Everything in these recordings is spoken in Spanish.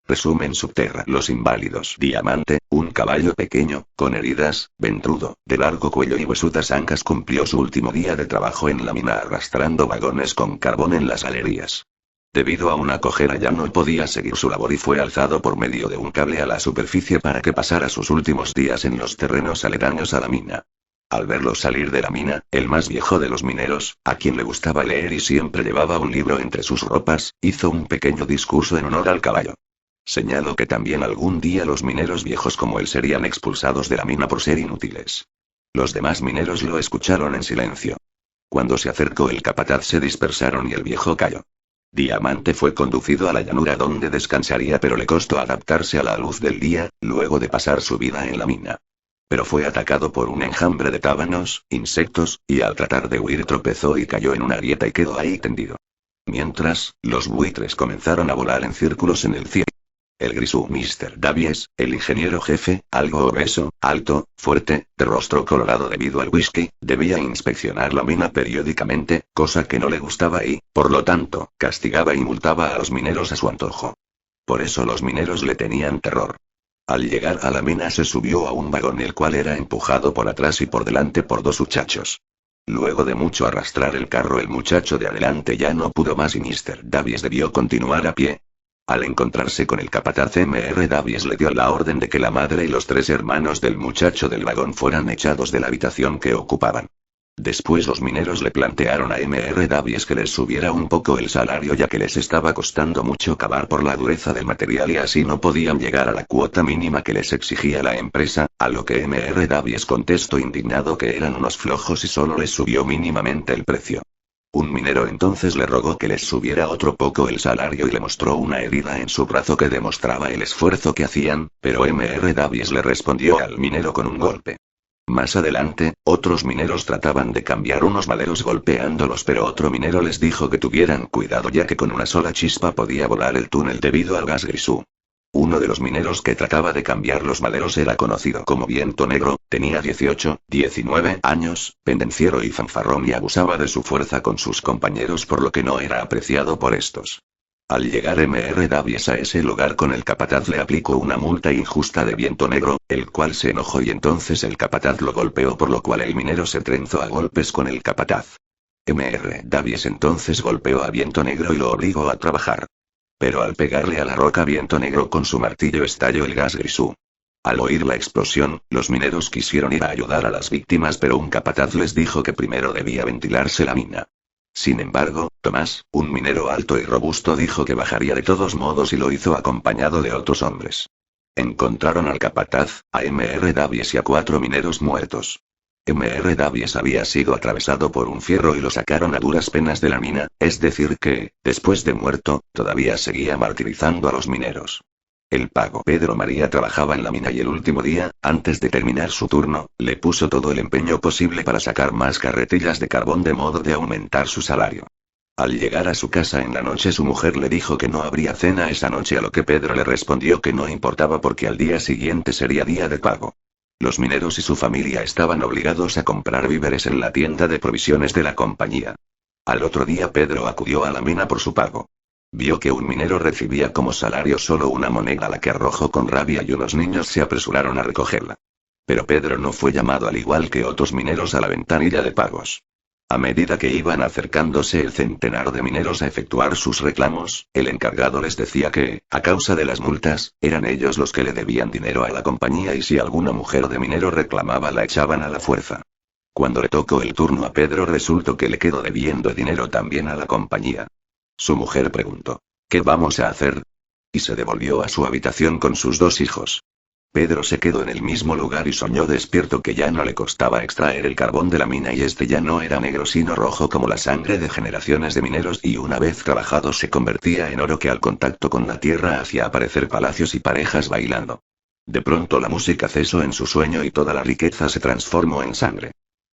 Resumen subterra. Los inválidos. Diamante, un caballo pequeño, con heridas, ventrudo, de largo cuello y huesudas ancas, cumplió su último día de trabajo en la mina arrastrando vagones con carbón en las galerías. Debido a una cojera ya no podía seguir su labor y fue alzado por medio de un cable a la superficie para que pasara sus últimos días en los terrenos aledaños a la mina. Al verlo salir de la mina, el más viejo de los mineros, a quien le gustaba leer y siempre llevaba un libro entre sus ropas, hizo un pequeño discurso en honor al caballo. Señaló que también algún día los mineros viejos como él serían expulsados de la mina por ser inútiles. Los demás mineros lo escucharon en silencio. Cuando se acercó el capataz se dispersaron y el viejo calló. Diamante fue conducido a la llanura donde descansaría, pero le costó adaptarse a la luz del día, luego de pasar su vida en la mina. Pero fue atacado por un enjambre de tábanos, insectos, y al tratar de huir tropezó y cayó en una grieta y quedó ahí tendido. Mientras, los buitres comenzaron a volar en círculos en el cielo. El grisú Mr. Davies, el ingeniero jefe, algo obeso, alto, fuerte, de rostro colorado debido al whisky, debía inspeccionar la mina periódicamente, cosa que no le gustaba y, por lo tanto, castigaba y multaba a los mineros a su antojo. Por eso los mineros le tenían terror. Al llegar a la mina se subió a un vagón el cual era empujado por atrás y por delante por dos muchachos. Luego de mucho arrastrar el carro el muchacho de adelante ya no pudo más y Mr. Davies debió continuar a pie. Al encontrarse con el capataz Mr. Davies le dio la orden de que la madre y los tres hermanos del muchacho del vagón fueran echados de la habitación que ocupaban. Después los mineros le plantearon a Mr. Davies que les subiera un poco el salario ya que les estaba costando mucho cavar por la dureza del material y así no podían llegar a la cuota mínima que les exigía la empresa, a lo que Mr. Davies contestó indignado que eran unos flojos y solo les subió mínimamente el precio. Un minero entonces le rogó que les subiera otro poco el salario y le mostró una herida en su brazo que demostraba el esfuerzo que hacían, pero Mr. Davies le respondió al minero con un golpe. Más adelante, otros mineros trataban de cambiar unos maderos golpeándolos, pero otro minero les dijo que tuvieran cuidado ya que con una sola chispa podía volar el túnel debido al gas grisú. Uno de los mineros que trataba de cambiar los maderos era conocido como Viento Negro, tenía 18, 19 años, pendenciero y fanfarrón y abusaba de su fuerza con sus compañeros por lo que no era apreciado por estos. Al llegar Mr. Davies a ese lugar con el capataz le aplicó una multa injusta de Viento Negro, el cual se enojó y entonces el capataz lo golpeó por lo cual el minero se trenzó a golpes con el capataz. Mr. Davies entonces golpeó a Viento Negro y lo obligó a trabajar. Pero al pegarle a la roca Viento Negro con su martillo estalló el gas grisú. Al oír la explosión, los mineros quisieron ir a ayudar a las víctimas pero un capataz les dijo que primero debía ventilarse la mina. Sin embargo, Tomás, un minero alto y robusto dijo que bajaría de todos modos y lo hizo acompañado de otros hombres. Encontraron al capataz, a Mr. Davies y a 4 mineros muertos. Mr. Davies había sido atravesado por un fierro y lo sacaron a duras penas de la mina, es decir que, después de muerto, todavía seguía martirizando a los mineros. El pago Pedro María trabajaba en la mina y el último día, antes de terminar su turno, le puso todo el empeño posible para sacar más carretillas de carbón de modo de aumentar su salario. Al llegar a su casa en la noche su mujer le dijo que no habría cena esa noche a lo que Pedro le respondió que no importaba porque al día siguiente sería día de pago. Los mineros y su familia estaban obligados a comprar víveres en la tienda de provisiones de la compañía. Al otro día Pedro acudió a la mina por su pago. Vio que un minero recibía como salario solo una moneda a la que arrojó con rabia y unos niños se apresuraron a recogerla. Pero Pedro no fue llamado al igual que otros mineros a la ventanilla de pagos. A medida que iban acercándose el centenar de mineros a efectuar sus reclamos, el encargado les decía que, a causa de las multas, eran ellos los que le debían dinero a la compañía y si alguna mujer de minero reclamaba la echaban a la fuerza. Cuando le tocó el turno a Pedro resultó que le quedó debiendo dinero también a la compañía. Su mujer preguntó, ¿qué vamos a hacer? Y se devolvió a su habitación con sus 2 hijos. Pedro se quedó en el mismo lugar y soñó despierto que ya no le costaba extraer el carbón de la mina y este ya no era negro sino rojo como la sangre de generaciones de mineros y una vez trabajado se convertía en oro que al contacto con la tierra hacía aparecer palacios y parejas bailando. De pronto la música cesó en su sueño y toda la riqueza se transformó en sangre.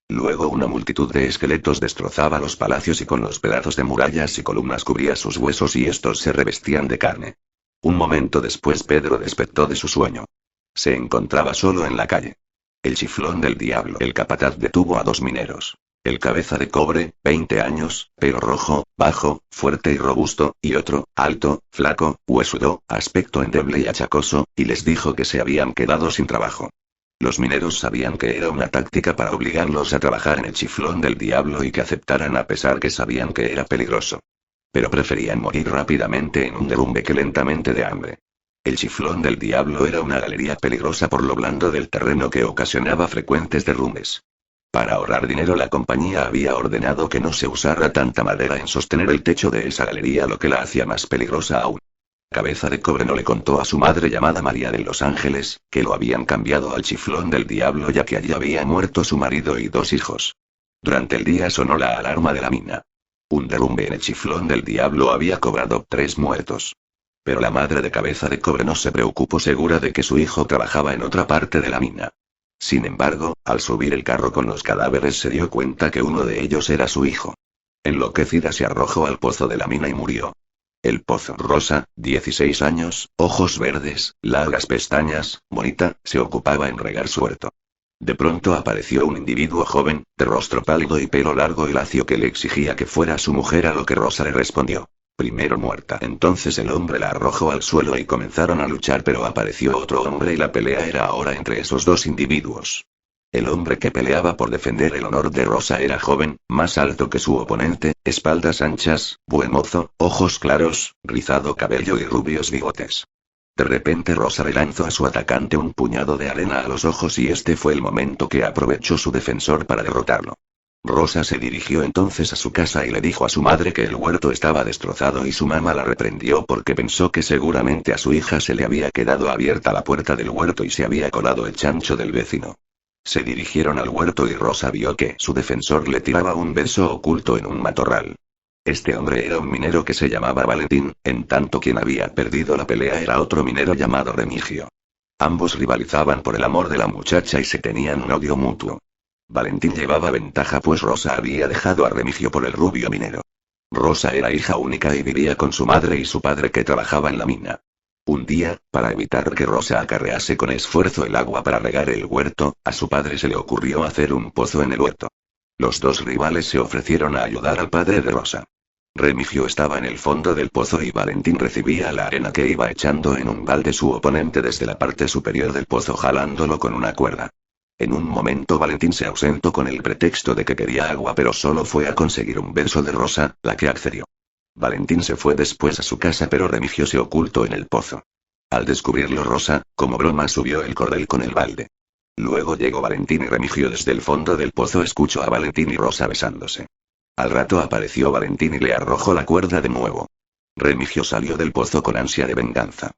Luego una multitud de esqueletos destrozaba los palacios y con los pedazos de murallas y columnas cubría sus huesos y estos se revestían de carne. Un momento después Pedro despertó de su sueño. Se encontraba solo en la calle. El chiflón del diablo. El capataz detuvo a 2 mineros. El cabeza de cobre, 20 años, pelo rojo, bajo, fuerte y robusto, y otro, alto, flaco, huesudo, aspecto endeble y achacoso, y les dijo que se habían quedado sin trabajo. Los mineros sabían que era una táctica para obligarlos a trabajar en el chiflón del diablo y que aceptaran a pesar que sabían que era peligroso. Pero preferían morir rápidamente en un derrumbe que lentamente de hambre. El chiflón del diablo era una galería peligrosa por lo blando del terreno que ocasionaba frecuentes derrumbes. Para ahorrar dinero la compañía había ordenado que no se usara tanta madera en sostener el techo de esa galería, lo que la hacía más peligrosa aún. Cabeza de Cobre no le contó a su madre llamada María de Los Ángeles, que lo habían cambiado al chiflón del diablo ya que allí había muerto su marido y 2 hijos. Durante el día sonó la alarma de la mina. Un derrumbe en el chiflón del diablo había cobrado 3 muertos. Pero la madre de Cabeza de Cobre no se preocupó, segura de que su hijo trabajaba en otra parte de la mina. Sin embargo, al subir el carro con los cadáveres se dio cuenta que uno de ellos era su hijo. Enloquecida se arrojó al pozo de la mina y murió. El pozo. Rosa, 16 años, ojos verdes, largas pestañas, bonita, se ocupaba en regar su huerto. De pronto apareció un individuo joven, de rostro pálido y pelo largo y lacio que le exigía que fuera su mujer, a lo que Rosa le respondió: primero muerta. Entonces el hombre la arrojó al suelo y comenzaron a luchar, pero apareció otro hombre y la pelea era ahora entre esos 2 individuos. El hombre que peleaba por defender el honor de Rosa era joven, más alto que su oponente, espaldas anchas, buen mozo, ojos claros, rizado cabello y rubios bigotes. De repente Rosa le lanzó a su atacante un puñado de arena a los ojos y este fue el momento que aprovechó su defensor para derrotarlo. Rosa se dirigió entonces a su casa y le dijo a su madre que el huerto estaba destrozado y su mamá la reprendió porque pensó que seguramente a su hija se le había quedado abierta la puerta del huerto y se había colado el chancho del vecino. Se dirigieron al huerto y Rosa vio que su defensor le tiraba un beso oculto en un matorral. Este hombre era un minero que se llamaba Valentín, en tanto quien había perdido la pelea era otro minero llamado Remigio. Ambos rivalizaban por el amor de la muchacha y se tenían un odio mutuo. Valentín llevaba ventaja pues Rosa había dejado a Remigio por el rubio minero. Rosa era hija única y vivía con su madre y su padre que trabajaba en la mina. Un día, para evitar que Rosa acarrease con esfuerzo el agua para regar el huerto, a su padre se le ocurrió hacer un pozo en el huerto. Los 2 rivales se ofrecieron a ayudar al padre de Rosa. Remigio estaba en el fondo del pozo y Valentín recibía la arena que iba echando en un balde su oponente desde la parte superior del pozo jalándolo con una cuerda. En un momento Valentín se ausentó con el pretexto de que quería agua, pero solo fue a conseguir un beso de Rosa, la que accedió. Valentín se fue después a su casa, pero Remigio se ocultó en el pozo. Al descubrirlo Rosa, como broma subió el cordel con el balde. Luego llegó Valentín y Remigio desde el fondo del pozo escuchó a Valentín y Rosa besándose. Al rato apareció Valentín y le arrojó la cuerda de nuevo. Remigio salió del pozo con ansia de venganza.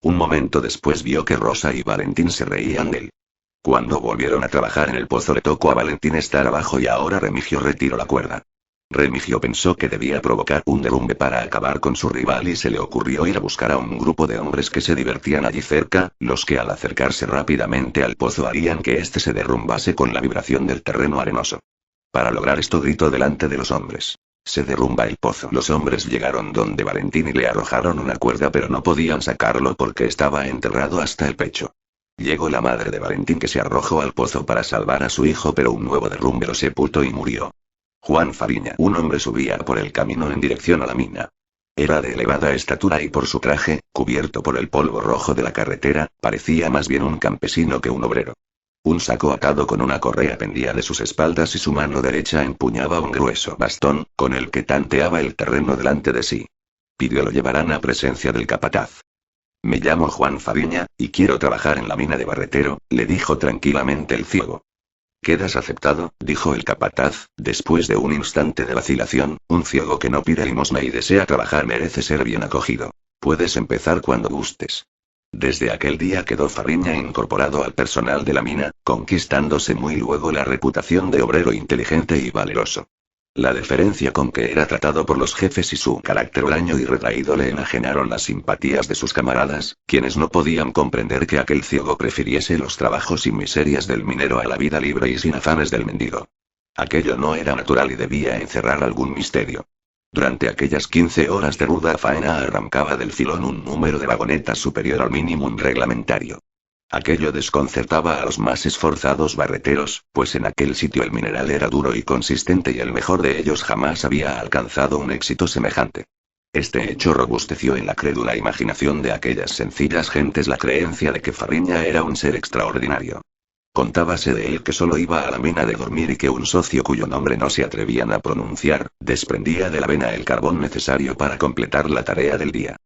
Un momento después vio que Rosa y Valentín se reían de él. Cuando volvieron a trabajar en el pozo le tocó a Valentín estar abajo y ahora Remigio retiró la cuerda. Remigio pensó que debía provocar un derrumbe para acabar con su rival y se le ocurrió ir a buscar a un grupo de hombres que se divertían allí cerca, los que al acercarse rápidamente al pozo harían que éste se derrumbase con la vibración del terreno arenoso. Para lograr esto gritó delante de los hombres: se derrumba el pozo. Los hombres llegaron donde Valentín y le arrojaron una cuerda, pero no podían sacarlo porque estaba enterrado hasta el pecho. Llegó la madre de Valentín, que se arrojó al pozo para salvar a su hijo, pero un nuevo derrumbe lo sepultó y murió. Juan Fariña. Un hombre subía por el camino en dirección a la mina. Era de elevada estatura y por su traje, cubierto por el polvo rojo de la carretera, parecía más bien un campesino que un obrero. Un saco atado con una correa pendía de sus espaldas y su mano derecha empuñaba un grueso bastón, con el que tanteaba el terreno delante de sí. Pidió lo llevaran a presencia del capataz. Me llamo Juan Fariña, y quiero trabajar en la mina de barretero, le dijo tranquilamente el ciego. Quedas aceptado, dijo el capataz, después de un instante de vacilación. Un ciego que no pide limosna y desea trabajar merece ser bien acogido. Puedes empezar cuando gustes. Desde aquel día quedó Fariña incorporado al personal de la mina, conquistándose muy luego la reputación de obrero inteligente y valeroso. La deferencia con que era tratado por los jefes y su carácter huraño y retraído le enajenaron las simpatías de sus camaradas, quienes no podían comprender que aquel ciego prefiriese los trabajos y miserias del minero a la vida libre y sin afanes del mendigo. Aquello no era natural y debía encerrar algún misterio. Durante aquellas 15 horas de ruda faena arrancaba del filón un número de vagonetas superior al mínimo reglamentario. Aquello desconcertaba a los más esforzados barreteros, pues en aquel sitio el mineral era duro y consistente y el mejor de ellos jamás había alcanzado un éxito semejante. Este hecho robusteció en la crédula imaginación de aquellas sencillas gentes la creencia de que Farriña era un ser extraordinario. Contábase de él que solo iba a la mina de dormir y que un socio cuyo nombre no se atrevían a pronunciar, desprendía de la vena el carbón necesario para completar la tarea del día.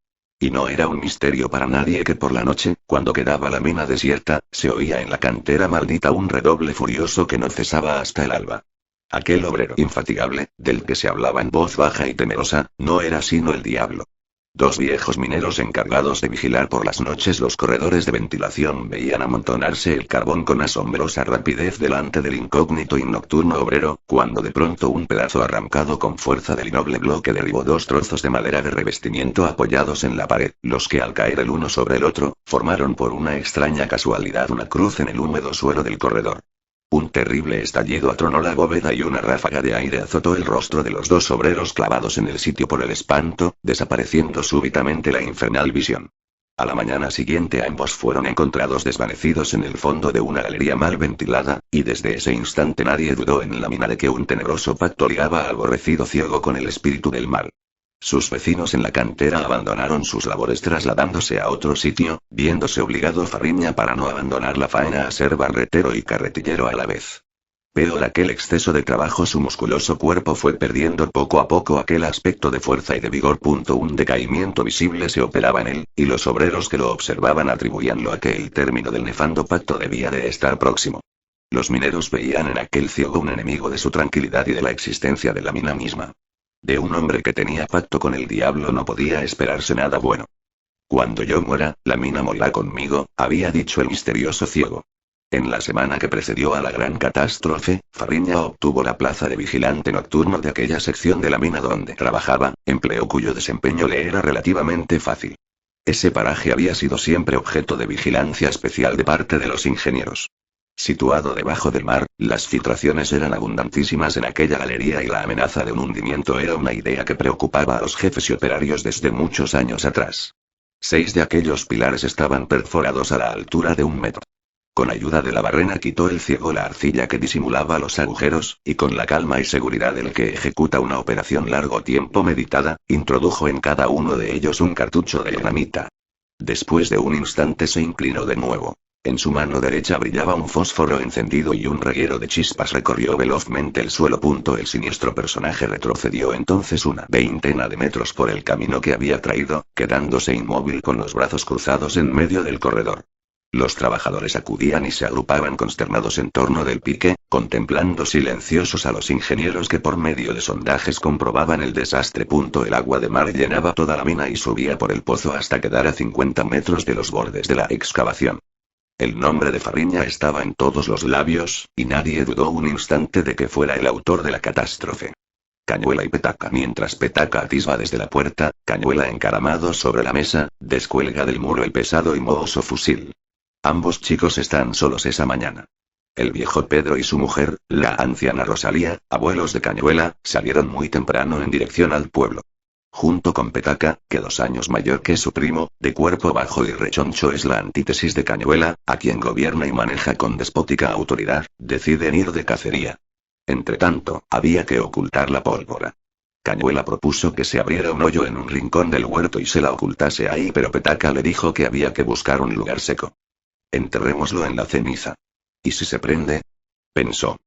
Y no era un misterio para nadie que por la noche, cuando quedaba la mina desierta, se oía en la cantera maldita un redoble furioso que no cesaba hasta el alba. Aquel obrero infatigable, del que se hablaba en voz baja y temerosa, no era sino el diablo. Dos viejos mineros encargados de vigilar por las noches los corredores de ventilación veían amontonarse el carbón con asombrosa rapidez delante del incógnito y nocturno obrero, cuando de pronto un pedazo arrancado con fuerza del innoble bloque derribó dos trozos de madera de revestimiento apoyados en la pared, los que al caer el uno sobre el otro, formaron por una extraña casualidad una cruz en el húmedo suelo del corredor. Un terrible estallido atronó la bóveda y una ráfaga de aire azotó el rostro de los dos obreros clavados en el sitio por el espanto, desapareciendo súbitamente la infernal visión. A la mañana siguiente ambos fueron encontrados desvanecidos en el fondo de una galería mal ventilada, y desde ese instante nadie dudó en la mina de que un tenebroso pacto ligaba al aborrecido ciego con el espíritu del mal. Sus vecinos en la cantera abandonaron sus labores trasladándose a otro sitio, viéndose obligado Farriña para no abandonar la faena a ser barretero y carretillero a la vez. Peor aquel exceso de trabajo, su musculoso cuerpo fue perdiendo poco a poco aquel aspecto de fuerza y de vigor. Un decaimiento visible se operaba en él, y los obreros que lo observaban atribuíanlo a que el término del nefando pacto debía de estar próximo. Los mineros veían en aquel ciego un enemigo de su tranquilidad y de la existencia de la mina misma. De un hombre que tenía pacto con el diablo no podía esperarse nada bueno. Cuando yo muera, la mina morirá conmigo, había dicho el misterioso ciego. En la semana que precedió a la gran catástrofe, Farriña obtuvo la plaza de vigilante nocturno de aquella sección de la mina donde trabajaba, empleo cuyo desempeño le era relativamente fácil. Ese paraje había sido siempre objeto de vigilancia especial de parte de los ingenieros. Situado debajo del mar, las filtraciones eran abundantísimas en aquella galería y la amenaza de un hundimiento era una idea que preocupaba a los jefes y operarios desde muchos años atrás. 6 de aquellos pilares estaban perforados a la altura de 1 metro. Con ayuda de la barrena quitó el ciego la arcilla que disimulaba los agujeros, y con la calma y seguridad del que ejecuta una operación largo tiempo meditada, introdujo en cada uno de ellos un cartucho de dinamita. Después de un instante se inclinó de nuevo. En su mano derecha brillaba un fósforo encendido y un reguero de chispas recorrió velozmente el suelo. El siniestro personaje retrocedió entonces una veintena de metros por el camino que había traído, quedándose inmóvil con los brazos cruzados en medio del corredor. Los trabajadores acudían y se agrupaban consternados en torno del pique, contemplando silenciosos a los ingenieros que por medio de sondajes comprobaban el desastre. El agua de mar llenaba toda la mina y subía por el pozo hasta quedar a 50 metros de los bordes de la excavación. El nombre de Farriña estaba en todos los labios, y nadie dudó un instante de que fuera el autor de la catástrofe. Cañuela y Petaca. Mientras Petaca atisba desde la puerta, Cañuela encaramado sobre la mesa, descuelga del muro el pesado y mohoso fusil. Ambos chicos están solos esa mañana. El viejo Pedro y su mujer, la anciana Rosalía, abuelos de Cañuela, salieron muy temprano en dirección al pueblo. Junto con Petaca, que 2 años mayor que su primo, de cuerpo bajo y rechoncho es la antítesis de Cañuela, a quien gobierna y maneja con despótica autoridad, deciden ir de cacería. Entretanto, había que ocultar la pólvora. Cañuela propuso que se abriera un hoyo en un rincón del huerto y se la ocultase ahí, pero Petaca le dijo que había que buscar un lugar seco. Enterrémoslo en la ceniza. ¿Y si se prende? Pensó.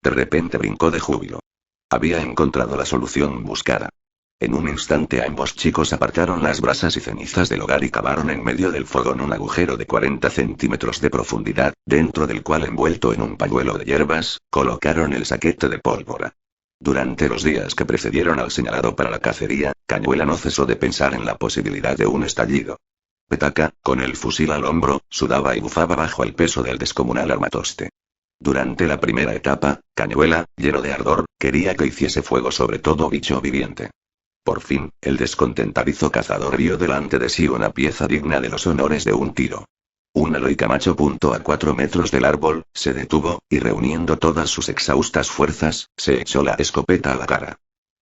De repente brincó de júbilo. Había encontrado la solución buscada. En un instante ambos chicos apartaron las brasas y cenizas del hogar y cavaron en medio del fogón un agujero de 40 centímetros de profundidad, dentro del cual, envuelto en un pañuelo de hierbas, colocaron el saquete de pólvora. Durante los días que precedieron al señalado para la cacería, Cañuela no cesó de pensar en la posibilidad de un estallido. Petaca, con el fusil al hombro, sudaba y bufaba bajo el peso del descomunal armatoste. Durante la primera etapa, Cañuela, lleno de ardor, quería que hiciese fuego sobre todo bicho viviente. Por fin, el descontentadizo cazador vio delante de sí una pieza digna de los honores de un tiro. Un aloe camacho a 4 metros del árbol, se detuvo, y reuniendo todas sus exhaustas fuerzas, se echó la escopeta a la cara.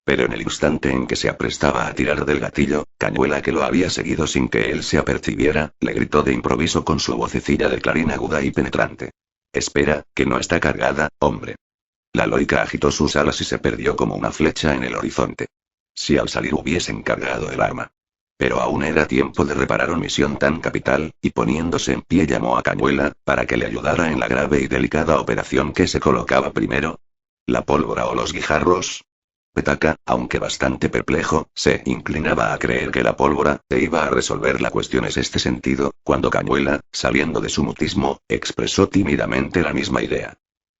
Pero en el instante en que se aprestaba a tirar del gatillo, Cañuela, que lo había seguido sin que él se apercibiera, le gritó de improviso con su vocecilla de clarín aguda y penetrante. Espera, que no está cargada, hombre. La loica agitó sus alas y se perdió como una flecha en el horizonte. Si al salir hubiesen cargado el arma. Pero aún era tiempo de reparar omisión tan capital, y poniéndose en pie llamó a Cañuela, para que le ayudara en la grave y delicada operación que se colocaba primero. ¿La pólvora o los guijarros? Petaka, aunque bastante perplejo, se inclinaba a creer que la pólvora iba a resolver la cuestión en este sentido, cuando Cañuela, saliendo de su mutismo, expresó tímidamente la misma idea.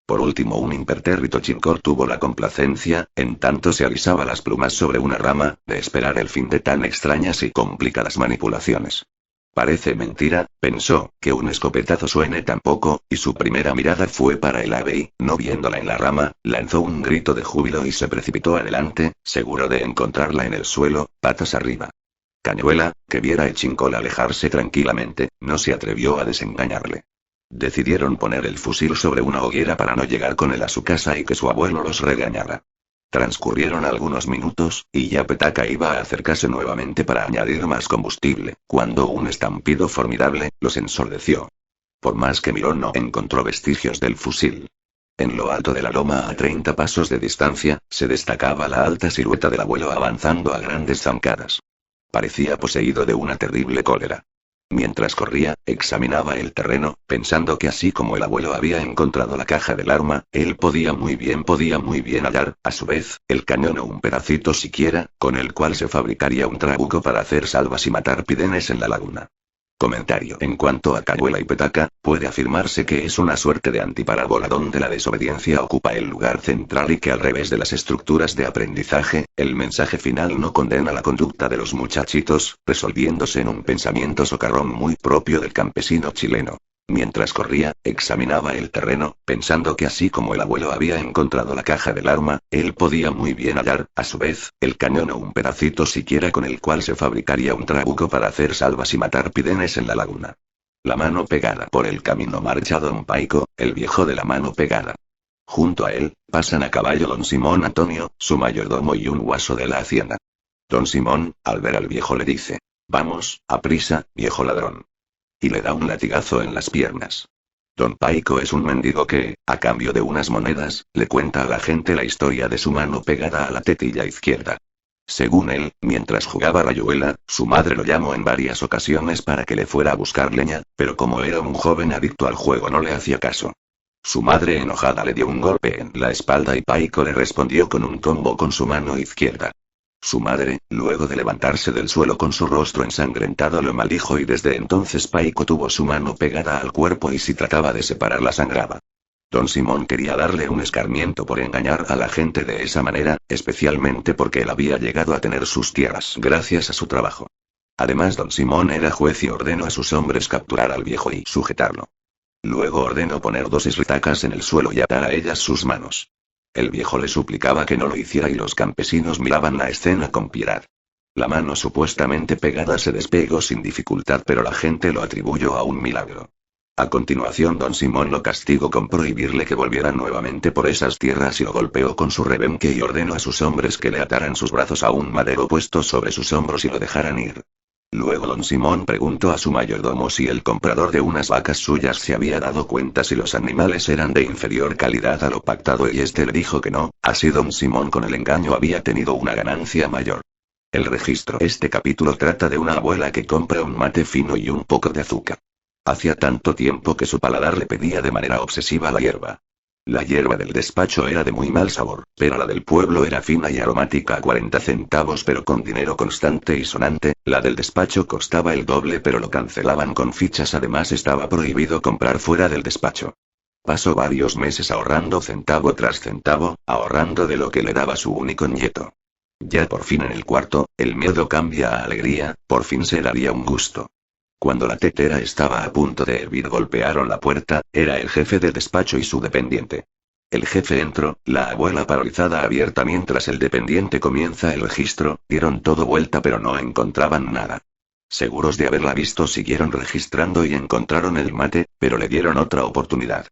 Por último, un impertérrito Chincor tuvo la complacencia, en tanto se alisaba las plumas sobre una rama, de esperar el fin de tan extrañas y complicadas manipulaciones. Parece mentira, pensó, que un escopetazo suene tan poco, y su primera mirada fue para el ave y, no viéndola en la rama, lanzó un grito de júbilo y se precipitó adelante, seguro de encontrarla en el suelo, patas arriba. Cañuela, que viera el Chincol alejarse tranquilamente, no se atrevió a desengañarle. Decidieron poner el fusil sobre una hoguera para no llegar con él a su casa y que su abuelo los regañara. Transcurrieron algunos minutos, y ya Petaka iba a acercarse nuevamente para añadir más combustible, cuando un estampido formidable los ensordeció. Por más que miró no encontró vestigios del fusil. En lo alto de la loma a 30 pasos de distancia, se destacaba la alta silueta del abuelo avanzando a grandes zancadas. Parecía poseído de una terrible cólera. Mientras corría, examinaba el terreno, pensando que así como el abuelo había encontrado la caja del arma, él podía muy bien hallar, a su vez, el cañón o un pedacito siquiera, con el cual se fabricaría un trabuco para hacer salvas y matar pidenes en la laguna. Comentario. En cuanto a Cañuela y Petaka, puede afirmarse que es una suerte de antiparábola donde la desobediencia ocupa el lugar central y que al revés de las estructuras de aprendizaje, el mensaje final no condena la conducta de los muchachitos, resolviéndose en un pensamiento socarrón muy propio del campesino chileno. Mientras corría, examinaba el terreno, pensando que así como el abuelo había encontrado la caja del arma, él podía muy bien hallar, a su vez, el cañón o un pedacito siquiera con el cual se fabricaría un trabuco para hacer salvas y matar pidenes en la laguna. La mano pegada. Por el camino marcha don Paico, el viejo de la mano pegada. Junto a él, pasan a caballo don Simón Antonio, su mayordomo y un guaso de la hacienda. Don Simón, al ver al viejo le dice: «Vamos, aprisa, viejo ladrón». Y le da un latigazo en las piernas. Don Paico es un mendigo que, a cambio de unas monedas, le cuenta a la gente la historia de su mano pegada a la tetilla izquierda. Según él, mientras jugaba rayuela, su madre lo llamó en varias ocasiones para que le fuera a buscar leña, pero como era un joven adicto al juego no le hacía caso. Su madre enojada le dio un golpe en la espalda y Paico le respondió con un combo con su mano izquierda. Su madre, luego de levantarse del suelo con su rostro ensangrentado, lo maldijo y desde entonces Paico tuvo su mano pegada al cuerpo y si trataba de separarla sangraba. Don Simón quería darle un escarmiento por engañar a la gente de esa manera, especialmente porque él había llegado a tener sus tierras gracias a su trabajo. Además, don Simón era juez y ordenó a sus hombres capturar al viejo y sujetarlo. Luego ordenó poner 2 estacas en el suelo y atar a ellas sus manos. El viejo le suplicaba que no lo hiciera y los campesinos miraban la escena con piedad. La mano supuestamente pegada se despegó sin dificultad, pero la gente lo atribuyó a un milagro. A continuación don Simón lo castigó con prohibirle que volviera nuevamente por esas tierras y lo golpeó con su rebenque y ordenó a sus hombres que le ataran sus brazos a un madero puesto sobre sus hombros y lo dejaran ir. Luego don Simón preguntó a su mayordomo si el comprador de unas vacas suyas se había dado cuenta si los animales eran de inferior calidad a lo pactado y este le dijo que no, así don Simón con el engaño había tenido una ganancia mayor. El registro. Este capítulo trata de una abuela que compra un mate fino y un poco de azúcar. Hacía tanto tiempo que su paladar le pedía de manera obsesiva la hierba. La hierba del despacho era de muy mal sabor, pero la del pueblo era fina y aromática a 40 centavos pero con dinero constante y sonante. La del despacho costaba el doble pero lo cancelaban con fichas, además estaba prohibido comprar fuera del despacho. Pasó varios meses ahorrando centavo tras centavo, ahorrando de lo que le daba su único nieto. Ya por fin en el cuarto, el miedo cambia a alegría, por fin se daría un gusto. Cuando la tetera estaba a punto de hervir golpearon la puerta, era el jefe del despacho y su dependiente. El jefe entró, la abuela paralizada abierta mientras el dependiente comienza el registro, dieron todo vuelta pero no encontraban nada. Seguros de haberla visto siguieron registrando y encontraron el mate, pero le dieron otra oportunidad.